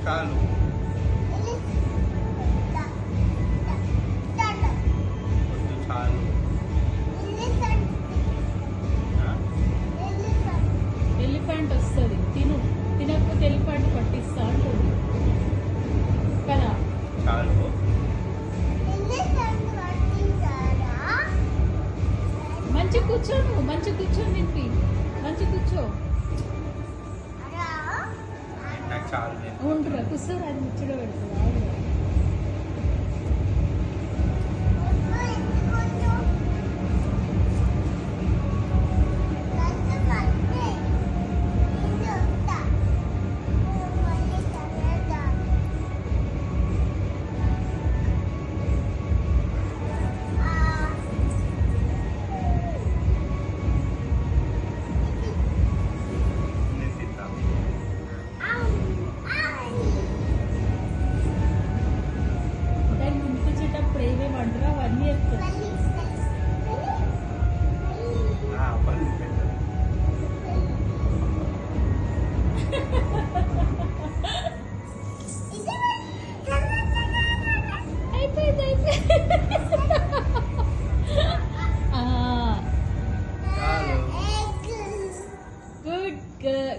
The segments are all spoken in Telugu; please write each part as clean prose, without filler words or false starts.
చాలు చాలు. ఎలిఫెంట్ వస్తుంది, తినకపోతే ఎలిఫెంట్ పట్టిస్తా అంటుంది కదా. చాలు. మంచి కూర్చో, నువ్వు మంచి కూర్చో, నింపి మంచి కూర్చో. నాకు చాలు. ఉండరా కూర్చోరు, అది ముచ్చట పెడుతుంది.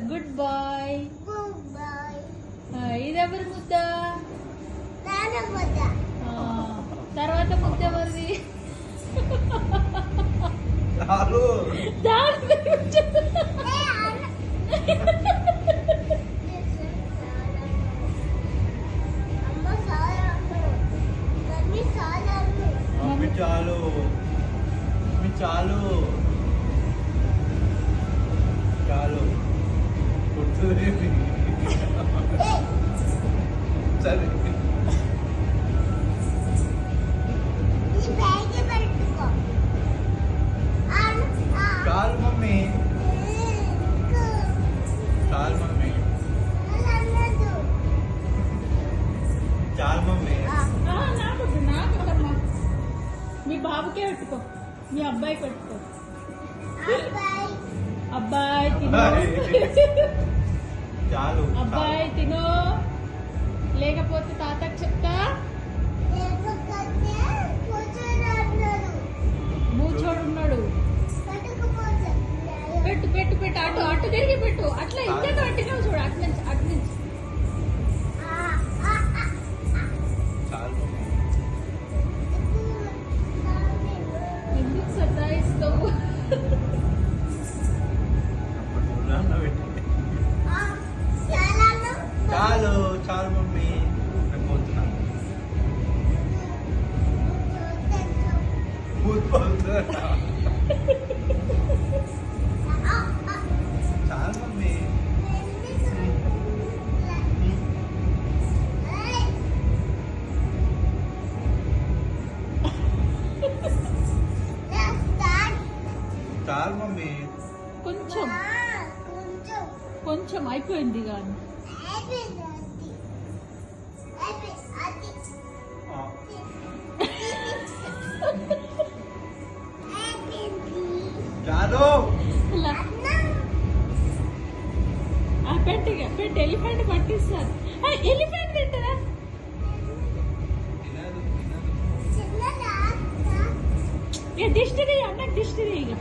Good bye. ఇదెవరి ముద్ద? తర్వాత ముద్ద ఎవరిది? చాలు చాలు చాలు సరే. చాలు మమ్మీ, చాలు మమ్మీ, చాలు మమ్మీ. మీ బాబుకే పెట్టుకో, మీ అబ్బాయి పెట్టుకో. అబ్బాయి తినో, చాలు అబ్బాయి తినో, లేకపోతే తాతకు చెప్తా. మూచోడు ఉన్నాడు. పెట్టు పెట్టు పెట్టు, అటు అటు తిరిగి పెట్టు. అట్లా ఇంకా కట్టినావు చూడు, అటు నుంచి అటు నుంచి. ఎందుకు సతాయిస్తావు? చాలు చాలు మమ్మీ, పోతున్నాను. చాలు మమ్మీ. చాలు మమ్మీ. కొంచెం కొంచెం అయిపోయింది కానీ. చాలు. పెట్టి పెట్టి ఎలిఫెంట్ పట్టిస్తారు. ఎలిఫెంట్ తింటారా? దిష్టి అన్నకు దిష్టి ఇక